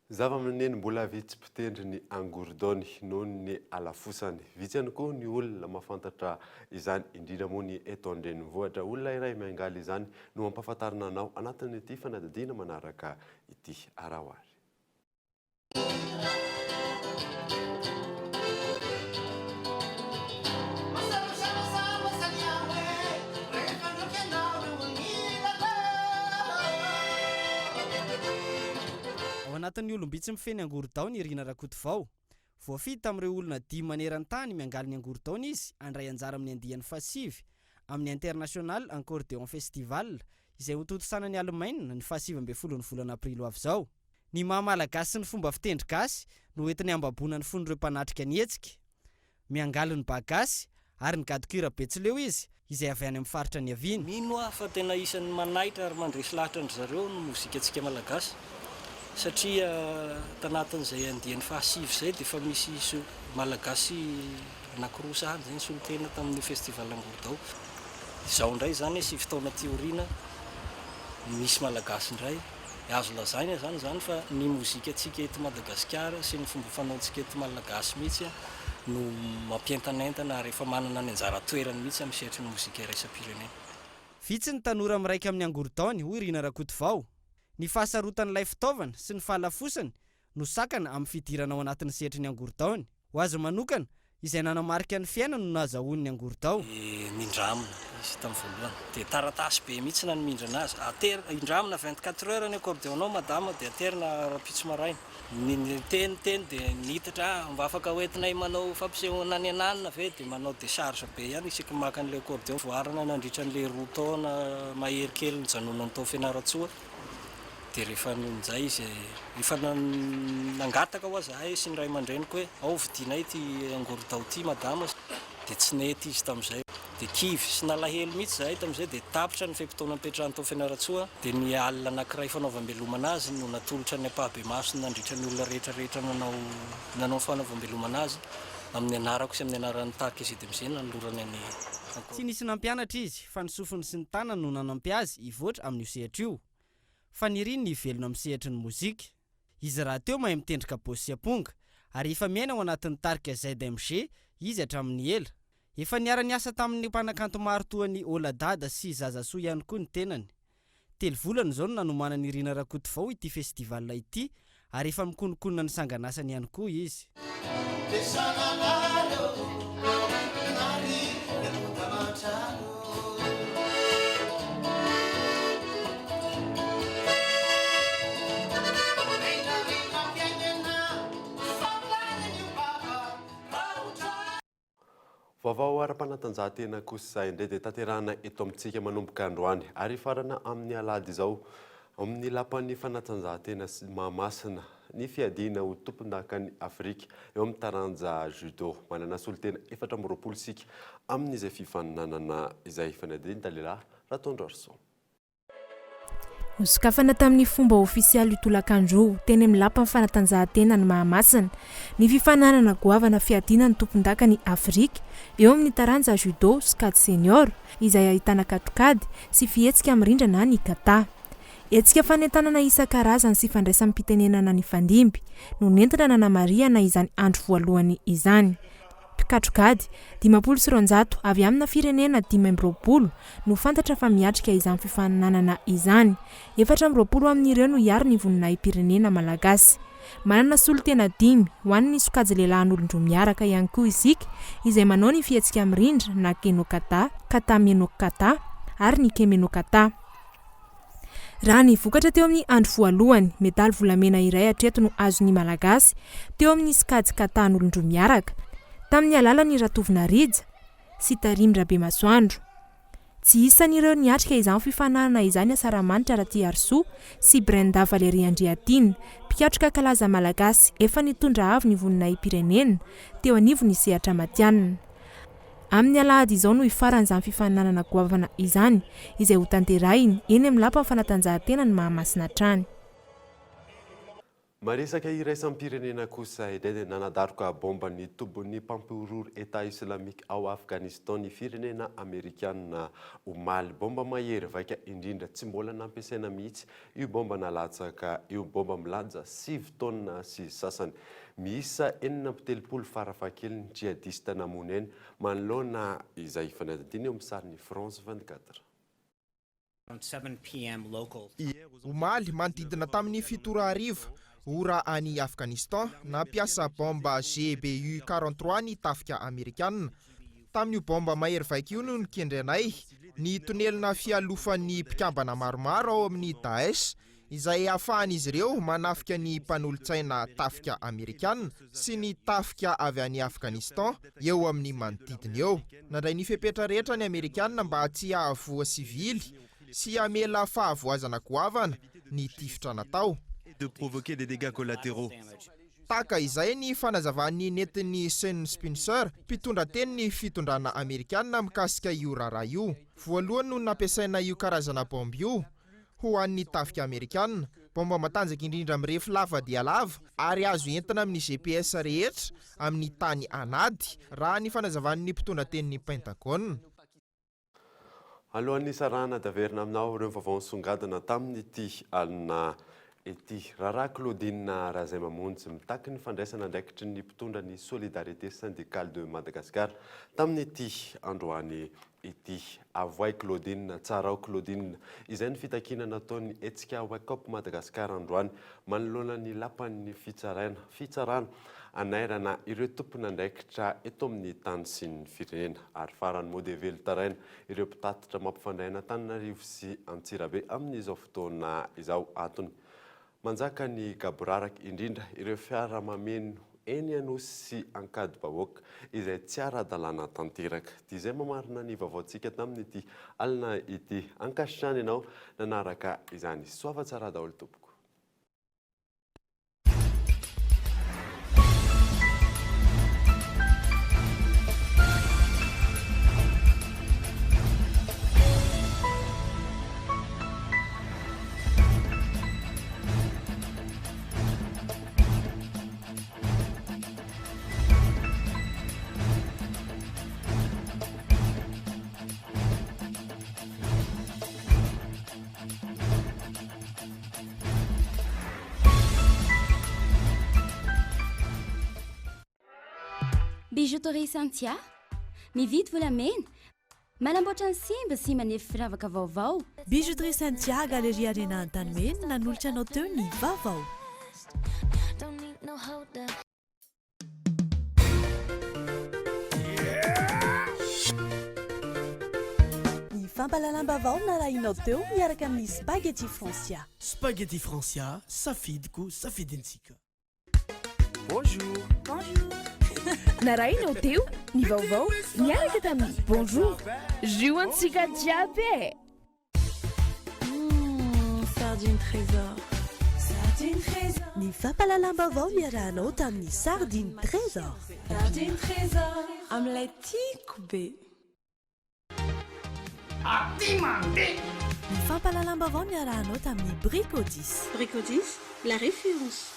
zava-maneno mbola vitsy mpitendry ny angordony noho ny alafosany vitsy ihany koa ny olona mahafantatra izany indrindra moa ny eto an-drenivohitra olona iray miangaly izany no mampahafantarina anao anatin'ity fanadadiana manaraka ity arahoary anatin'ny olombitsy mifeny angorodao-ny Irina Rakotovao voafidy tamin'ireo olona 10 maneran-tany miangaly ny angorodao-ny izy andray anjara amin'ny andiany fasivy amin'ny International Accordéon Festival izay ho totosanan'ny Allemagne ny 27 volana aprily avy zao. Ny maha-malagasy sy ny fomba fitendry gasy no entiny ambabona ny fon'ireo mpanatrika ny hetsika miangaly ny bagasy ary ny gadokira betsileo izy izay avy any amin'ny faritra ny aviany. Mino fa tena isan'ny manaitra ary mandresy lahatra ny zareo ny mozika antsika malagasy satria tanatin'izay andiany fahasivy zay dia efa misy malagasy anankiroa sahany zay nisolon-tena tamin'ny festival Angorodao. Izao indray zany sy fotoana tiorina misy malagasy indray azo lazaina zany fa ny mozika antsika eto Madagasikara sy ny fomba fanaontsika eto malagasy mihitsy no mampientanentana ary efa manana ny anjara toerany mihitsy amin'ny sehatry ny mozika iraisam-pirenena. Vitsy ny tanora miraika amin'ny Angorodao-ny hoy Irina Rakotovao. Ny fahasarotan'ilay fitaovana sy ny fahalafosany no sakana amin'ny fidirana ao anatin'ny sehatry ny Angorodao-ny. Ho azy manokana izay nanamarika ny fiainany no nahazahoany Angorodao. Mindramina izy tamin'ny voalohany dia taratasy be mihitsy na nimindra anazy indramina 24 heures ny accordéonao madama dia aterina rapitso maraina ny teny dia nitatra mba afaka hoentinay manao fampisehoana ny ananina ve dia manao décharge be ihany isika maka an'ilay accordéon voarana nandritra an'ilay roa taona mahery kely nijanonany tao Fianaratsoa dia rehefa nonjay izy efa nangataka ho azahay sy ny ray aman-dreniko hoe ao vidinay ty Angorodao ty madama dia tsy nety izy tamin'izay dia kivy sy nalahelo mihitsy zahay tamin'izay dia tapitra ny feim-potoana nipetrahany tao Fianaratsoa dia ny alina anankiray fanaovam-belomana azy no natolotra ny ampahabe-maso nandritra ny olona rehetrarehetra nanao fanaovam-belomana azy amin'ny anarako sy amin'ny anaran'ny Tarkezide Mzena nylorany any. Tsy nisy nampianatra izy fa ny sofiny sy ny tanany no nanampy azy hivoatra amin'io sehatra io. Fa niriny ny velona amin'ny sehatry ny mozika. Izy raha teo mahay mitendrika bosy amponga ary efa miaina ao anatin'ny Tarkezide MG izy hatramin'ny ela. Efa niara-niasa tamin'ny mpanakanto maro toa ny Oladada sy Zazasoa ihany koa ny tenany. 3 volana izao no nanomana ny Irina Rakotovao ity festival ity ary efa mikonokonona ny sanganasany ihany koa izy. Vaovao ara-panatanjahantena kosa indray dia tanterahana eto amintsika manomboka androany ary farana amin'ny alady izao amin'ny lapan'ny fanatanjahantena sy Mahamasina ny fiadiana ho tompon-dakan'ny Afrika eo amin'ny taranja judo manana solotena 420 sika amin'izay fifaninanana izay fanadiny Dalila Ratondrarso. Nosokafana tamin'ny fomba ofisialy itolakandro teny amin'ny lapan'ny fanatanjahantena ny Mahamasina ny fifananana goavana fiadiana ny tompon-dakan'ny Afrika eo amin'ny taranja judo skad senior izay ahitana katokady sy fihetsika mirindra ny kata. Hetsika fanentanana isan-karazany sy fandraisam-pitenenana ny fandimby no nentina nanamariana izany andro voalohany izany. Katokady 500 avy amina firenena 520 no fantatra fa miatrika izany fifaninanana izany. 420 amin'ireo no hiaro ny voninahim-pirenena malagasy. Manana solotena 5 ho an'ny sokajy lehilahin'olondro miaraka ihany koa isika izay manao ny fihetsika mirindra na kenokata, kata menokata ary ny kemenokata. Raha ny vokatra teo amin'ny andro voalohany, medaly volamena iray hatreto no azon'ny malagasy teo amin'ny skajy kata n'olondro miaraka tamin'ny alalan'ny Ratovina Rija sy Tarimdra Bemasoandro. Tsy isan'ireo niatrika izany fifananana izany Asaramanitra Raty Arso sy Brenda Valerie Andriatina, mpiatroka kalaza malagasy efa nitondra avy ny voninahim-pirenena teo anivon'ny sehatra matianina. Amin'ny alahady izao no ifaran'izany fifaninanana goavana izany izay ho tanterahiny eny amin'ny lapan'ny fanatanjahantena ny Mahamasina trany. Maresaka iraisam-pirenena kosa indray dia nanadaroka bomba ny tombon'ny mpampiorory État Islamique ao Afghanistan ny firenena Amerikana omaly bomba mahery vaika indrindra tsy mbola nampiasaina mihitsy io bomba nalatsaka io bomba milanja 7 taona sy sasany. Miisa 470 farafakely ny jihadista namoneny manoloana izay fanadidiny eo amin'ny sarin'ny France 24. Omaly manodidina tamin'ny 7:00 ora any Afghanistan nampiasa bomba GBU 43 ny tafika Amerikana. Tamin'io bomba mahery vaika io no nikendrenay ny tonelina fialofan'ny mpikambana maromaro ao amin'ny Daesh izay ahafahan'izy ireo manafika ny mpanolo-tsaina tafika Amerikana sy ny tafika avy any Afghanistan eo amin'ny manodidina eo. Nandray ny fepetra rehetra ny Amerikana mba tsy ahavoa sivily sy amela fahavoazana goavana ny tifitra natao. De provoquer des dégâts collatéraux. Taka izay ny fanazavan'ny netin'ny Sean Spicer, mpitondra teny ny fitondrana Amerikana mikasika io raharaha io. Voalohany no nampiasaina io karazana bomba io ho an'ny tafika Amerikana, bomba matanjaka indrindra mirefy lava dia lava ary azo entina amin'ny GPS rehetra amin'ny tany anady raha ny fanazavan'ny mpitondra teny ny Pentagone. Alohan'ny sarana daverina aminao ireo vaovao nisongadina tamin'ity alina ety raharaha Claudine Razay Mamonjy mitaky ny fandraisana andraikitry ny mpitondra ny solidarité syndicale de Madagascar tamin'ny ety androany ety. Avoay Claudine, tsara ao Claudine, izay ny fitakina nataony etsika Wake Up Madagascar androany manoloana ny lapan'ny fitsarana anairana ireo tompona andraikitra eto amin'ny tany sy ny firenena ary farany modevely taraina ireo mpitatitra mampifandaina Antananarivo sy Antsirabe amin'izao fotoana izao atony. Manjaka ny gaboraraka indrindra ireo fiara mameno eny Anosy sy ankady bahoaka izay tsy ara-dalàna tanteraka. Dia izay mamarina ny vaovaontsika tamin'ny ity alina ity. Ankasitrany ianao nanaraka izany. Soava tsara daholo tompoko. Bijouterie Santia, mividy volamena, manamboatra ny simba sy manefy firavaka vaovao. Bijouterie Santia, Galerie Arena Antanimena, nanolotra anao teo ny vaovao. Ny fampalalam-bavao narahinao teo miaraka amin'ny Spaghetti Francia. Spaghetti Francia, safidiko, safidintsika. Bonjour. Bonjour. Narahinao teo ny vaovao miaraka tamin'ny bonjour jus antsika jiaby. Sardine trésor. Sardine trésor. Ny fampalalam-bavao miarahanao tamin'ny Sardine trésor. Sardine trésor. Amin'ilay tiako be. Ny fampalalam-bavao miarahanao tamin'ny Brico 10. Brico 10, la référence.